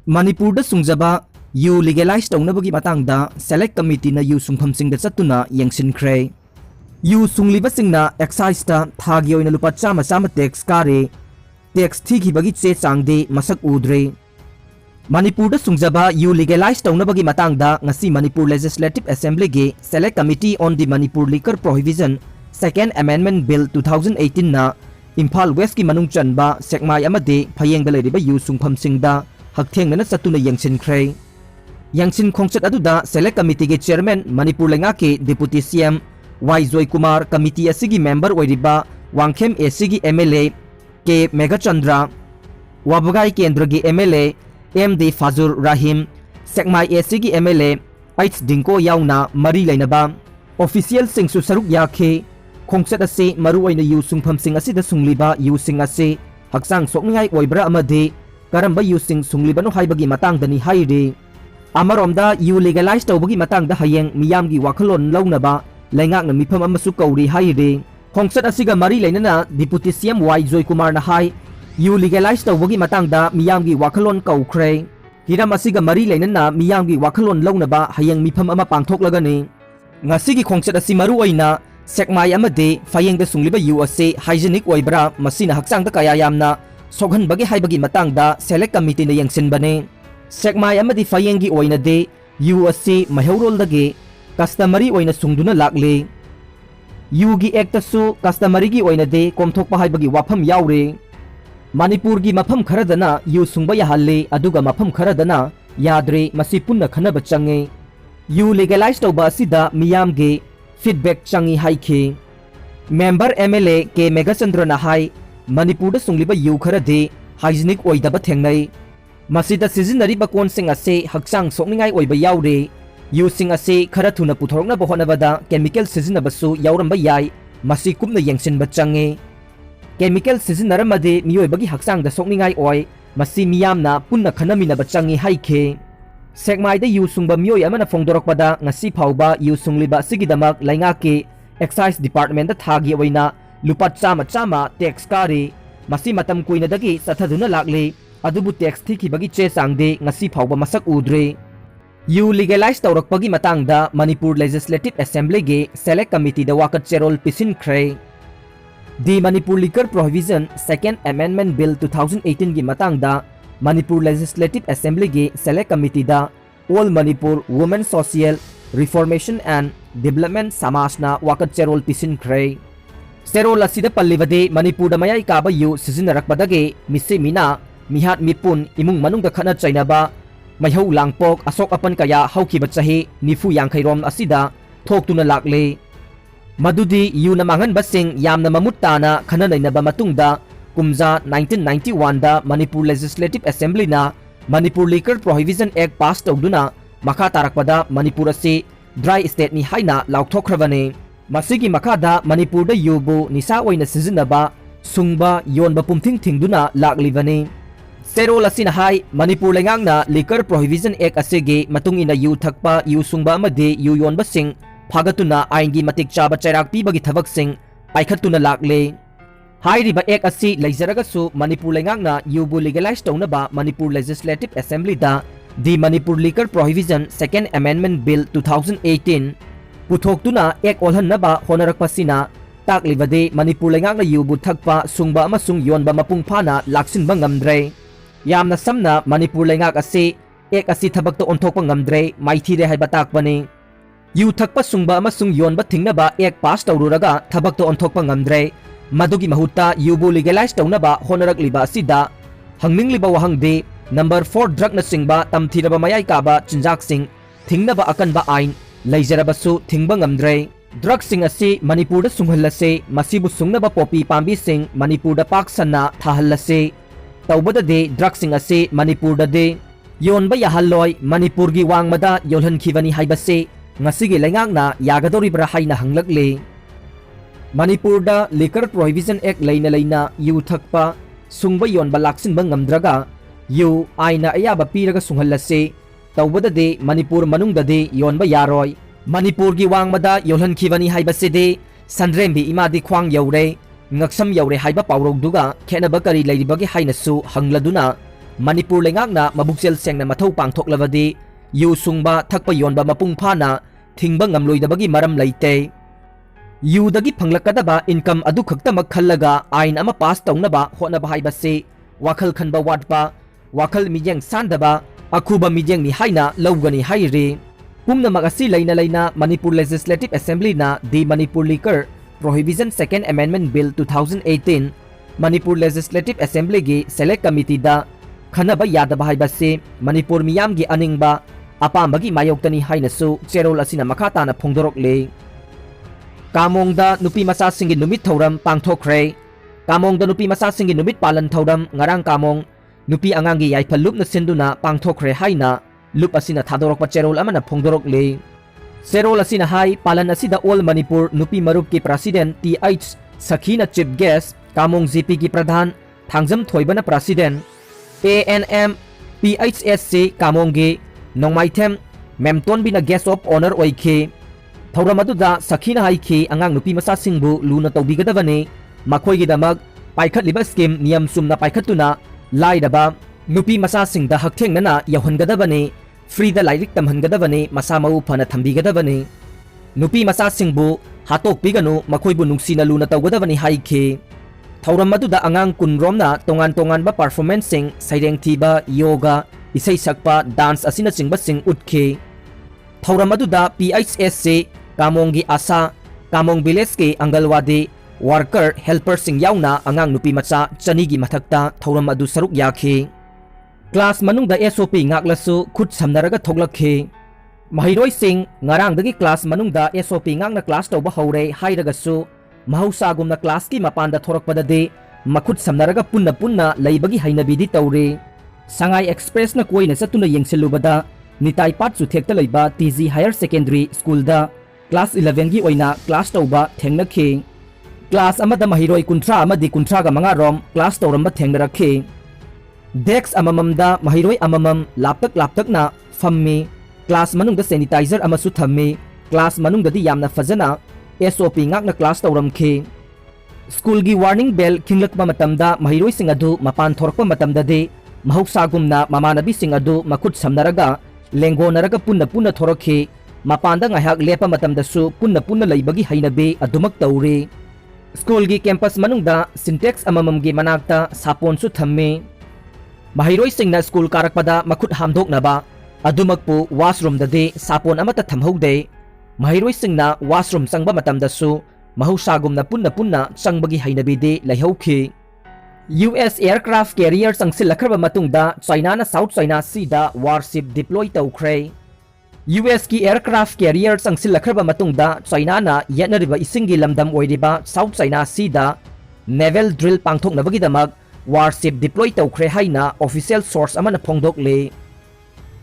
Manipur da sungjaba yu legalize taunabagi matangda select committee na yu sungphamsingda chattuna yengsinkhre. Yu sunglibasingna excise ta thagi oina lupa chama chama tax kare tax thikibagi che changde masak udre. Manipur da sungjaba yu legalize taunabagi matangda ngasi Manipur Legislative Assembly ge Select Committee on the Manipur Liquor Prohibition Second Amendment Bill 2018 na Imphal West ki manung chanba sekmai amade phayengda leiriba yu sungphamsingda hakthengna chatuna yengsinkhre. Yangsin khongchat aduda Select Committee ge Chairman Manipur Lenga ke Deputy CM Y Joy Kumar Committee asigi member oiriba Wangkhem ACG MLA ke Megachandra Wabagai Kendra ge MLA MD Fazur Rahim Sekmai ACG MLA H Dinko yauna mari lainaba official singsu saruk yakhe khongchat ase maru oina yu sungphamsing asida sungliba yu sing ase haksang sokngai oibra amade karamba yu sing sunglibano haibagi matangdani haire. Amaromda yu legalize tawbagi matangda hayeng miyamgi wakhalon launaba laingakna mifam amasu kauri haire. Khongchat asiga mari lainana Deputy CM Y Joy Kumar na hai yu legalize tawbagi matangda miyamgi wakhalon kaukhre. Hiram asiga mari lainana miyamgi wakhalon launaba hayeng mifam ama pangthoklagani. Ngasigi khongchat asi maru oina sekmai amade phayengda sungliba yu ase hygienic oibra masina haksangda kaya yamna soghanbagi haibagi matangda Select Committee na yengsinbane. Sekmai amadi fayengi oina de yu ase mahaurol customary oina sungduna lakle. Yugi ektasu customary gi oina de komthokpa haibagi wafam yaure. Manipur gi mafam kharadana yu sungba yahalle aduga mafam kharadana yadre masi punna khanaba change. Yu legalize tawba asida miyam ge feedback changi haike. Member MLA ke Megachandra na hai Manipur da sungliba yu kharade hygienic oidaba thengnai. Masida sizinariba konsing ase haksang sokningai oiba yaure. Yu sing ase khara thuna puthorokna bohonabada chemical sizinabasu yauramba yai masi kupna yengsinba change. Chemical sizinaramade miyoibagi haksang da sokningai oi masi miyamna punna khanaminaba change haike. Sekmai da yu sungba miyoy amana phongdorokpada ngasi phauba yu sungliba sigidamak laingake Excise Department da thagi oina lupa chama chama tax kare masi matam kuina dagi sathaduna lakle adubu tax thikibagi che sangde ngasi phauba masak udre. Yu legalize tawrakpagi matangda Manipur Legislative Assembly ge Select Committee da wakat cherol pisinkhre. The Manipur Liquor Prohibition Second Amendment Bill 2018 gi matangda Manipur Legislative Assembly ge Select Committee da All Manipur Women Social Reformation and Development Samaj na wakat cherol pisinkhre. Serol asida pallivade Manipur da mayai kaba yu sizinarakpadage misi mina mihat mipun imung manungda khana chainaba maihau langpok asok apan kaya haukiba chahi nifu yangkhairom asida thoktuna lakle. Madudi yu na mangan basing yamna mamuttana khana nainaba matungda kumja 1991 da Manipur Legislative Assembly na Manipur Liquor Prohibition Act pass tawduna makha tarakpada Manipur ase dry state ni haina lauthokhrabane. Masigi makada Manipur da yubu nisa oina sizinaba sungba yonba pumthing thingduna laklibane. Serol asina hai Manipur lengangna Liquor Prohibition Act asege matungina yu thakpa yu sungba amade yu yonba sing phagatuna aingi matik chaba chairak pibagi thabak sing paikhatuna lakle. Hairiba Act asi leizaragasu Manipur lengangna yubu legalize tawnaba Manipur Legislative Assembly da the Manipur Liquor Prohibition Second Amendment Bill 2018 puthokduna ek olhannaba honarakpasina taklibade Manipur lengangna yubu thakpa sungba amasung yonba mapung phana laksinba ngamdre. Yamna samna Manipur lengak ase ek asi thabakta onthokpa ngamdre maithire haiba takbane. Yu thakpa sungba amasung yonba thingnaba ek pass tawruraga thabakta onthokpa ngamdre. Madugi mahutta yubu legalize tawnaba honarakliba asida hangningliba wahangde number 4 drug na singba tamthiraba mayai kaba chinjak sing thingnaba akanba ain leizarabasu thingba ngamdre. Drug sing ase Manipur da sunghallase masibu sungnaba popi pambi sing Manipur da paksanna thahallase. Tawbada de drug sing ase Manipur da de yonba yahalloi Manipur gi wangmada yolhankhibani haibase ngasigi lengakna yagadoribra haina hanglakle. Manipur da Liquor Prohibition Act laina yu thakpa sungba yonba laksinba ngamdraga yu aina ayaba piraga sunghallase. Tawbada de Manipur manungda de yonba yaroi. Manipur gi wangmada yolhankhibani haibase de sanrembi imadi khwang yaure ngaksam yaure haiba pawrok duga khenaba kari leiribagi hainasu hangladuna Manipur lengakna mabukchel sengna mathau pangthoklabadi yu sungba thakpa yonba mapung phana thingba ngamloidabagi maram leite yudagi phanglakadaba income adu khaktamak khallaga ain ama pass tawnaba hotnaba haibase wakhal khanba watpa wakhal mijeng sandaba akhuba mijeng ni haina lawgani haire pumnamak asi laina Manipur Legislative Assembly na the Manipur Liquor Prohibition Second Amendment Bill 2018 Manipur Legislative Assembly gi Select Committee da khanaba yadaba haibase Manipur miyam gi aningba apambagi mayoktani hainasu cherol asina makhatana phongdorokle Kamongda nupi masa singi numit thoram pangthokre Kamongda nupi masa singi numit palan thoram ngarang kamong nupi angangi yaifal lup na sinduna pangthokre haina lup asina thadorokpa cherol amana phongdorokle Serol asina hai palan asida All Manipur nupi marup ki president TH Sakhina chief guest Kamong GP ki pradhan Thangjam Thoibana president ANM PHSC Kamongge Nongmaithem Memton bina guest of honor oike Thauram aduda Sakhina haiki angang nupi masa singbu luna tawbigadabani makhoigi damak paikhatliba scheme niyam sumna paikhatuna laidaba nupi masa singda hakthengna yauhangadabani free da lairik tamhangadabani masa mau phana thambigadabani nupi masa singbu hatok piganu makhoibu nungsina luna tawgadabani haiki Thauram aduda angang kunromna tongan ba performance sing saireng thiba yoga isai sakpa dance asina chingba sing utke Thauram aduda PHSC Kamonggi asa Kamong village ke Angalwadi worker helper sing yauna angang nupi macha chanigi mathakta thoram adu saruk yakhi class manungda SOP ngaklasu khut samnaraga thoglakhi mahiroi sing ngarang dagi class manungda SOP ngakna class tawba hore hairagasu mahausa gumna class ki mapanda thorakpadade makhut samnaraga punna leibagi hainabidi tawre Sangai Express na koina satuna yengselubada Nitai Pat su thekta leiba TG Higher Secondary School da Class 11 gi oina class tawba thengnakhi Class amada mahiroi kuntra amadi kuntra ga manga rom class tawramba thengnarakhi Dex amamamda mahiroi amamam laptak na fammi class manungda sanitizer amasu thammi class manungdadi yamna fajana SOP ngakna class tawramkhi School gi warning bell kinglakpa matamda mahiroi sing adu mapan thorpa matamdadi mahausagumna mamanabi sing adu makhut samnaraga lengonaraga punna thorakhi mapanda ngahak lepa matamdasu punna leibagi hainabe adumak tawre School gi campus manungda syntax amamam gi manakta sapon su thamme mahiroi singna school karakpada makhut hamdoknaba adumakpu washroom dade sapon amata thamhaude mahiroi singna washroom sangba matamdasu mahausagumna punna changbagi hainabide laihauki US aircraft carrier sangsilakhraba matungda China na South China Sea da warship deploy tawkhre US ki aircraft carrier sangsilakhraba matungda China na yanariba isingi lamdam oiriba South China Sea da naval drill pangthoknabagi damak warship deploy tawkhre haina official source amana phongdokle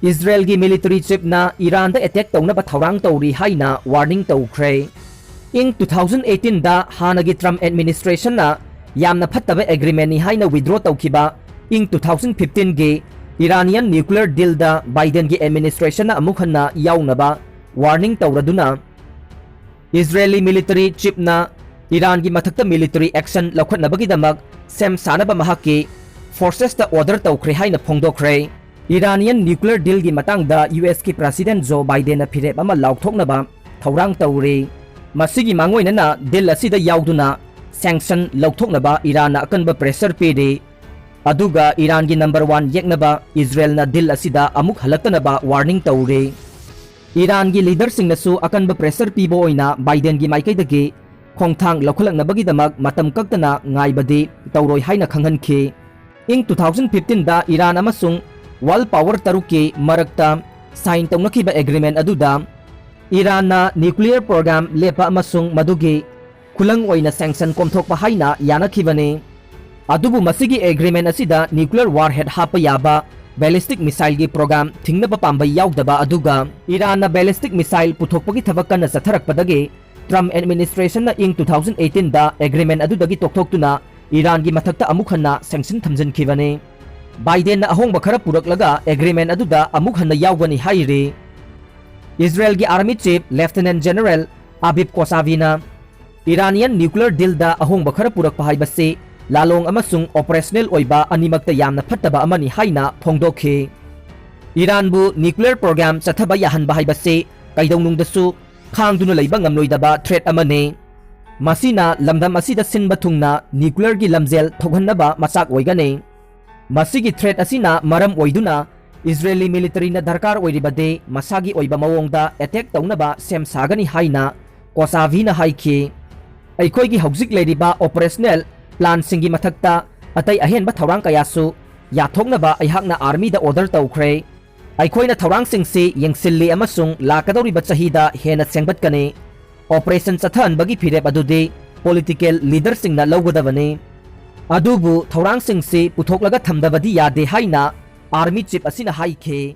Israel gi military chief na Iran da attack tawnaba thawrang tawri haina warning tawkhre in 2018 da hanagi Trump administration na yamna phattaba agreement ni haina withdraw tawkiba in 2015 ge Iranian nuclear deal da Biden gi administration na amukhanna yawnaba warning tawraduna Israeli military chief na Iran gi mathakta military action laukhatnabagi damak sem sanaba mahaki forces ta order tawkhre haina phongdokre Iranian nuclear deal gi matangda US ki president Joe Biden na phirep ama laukthoknaba thawrang tawre masigi mangoina na deal asida yawduna sanction lauthoknaba Iran na akanba pressure pede aduga Iran gi number 1 yeknaba Israel na deal asida amuk halaktanaba warning tawre Iran gi leader sing nasu akanba pressure pibo oina Biden gi maikaidagi khongthang laukhalaknabagi damak matam kaktana ngaibadi tawroi haina khanghanki in 2015 da Iran amasung world power taruki marakta sign tawnakiba agreement aduda Iran na nuclear program lepa amasung madugi kulang oina sanction komthokpa haina yanakhibani adubu masigi agreement asida nuclear warhead hapa yaba ballistic missile gi program thingnaba pamba yawdaba aduga Iran na ballistic missile puthokpagi thabakana satharakpadagi Trump administration na in 2018 da agreement adudagi toktoktuna Iran gi mathakta amukhanna sanction thamjankhibani Biden na ahongba khara puraklaga agreement aduda amukhanna yawgani haire Israel gi army chief lieutenant general Abib Qassavi na Iranian nuclear deal da ahongba khara purakpa haibase lalong amasung operational oiba animakta yamna phattaba amani haina phongdokhi. Iran bu nuclear program chathaba yahanba haibase kaidongnungdasu khangduna leiba ngamloidaba threat amane. Masina lamdam asida sinba thungna nuclear gi lamjel thoghanaba machak oigane. Masigi threat asina maram oiduna Israeli military na darkar oiribade masagi oiba mawongda attack taunaba sem sagani haina Kosavi na haiki. Aikoigi hauzik leiriba operational plan singi mathakta atai ahenba thawrang kayasu yathoknaba aihakna army da order tawkhre. Aikoina thawrang singsi yengsilli amasung lakadoriba chahida hena sengbatkane. Operation chathan bagi phirep adudi political leader singna lawgadabane. Adubu thawrang singsi puthoklaga thamdabadi yade haina Army chief asina haike.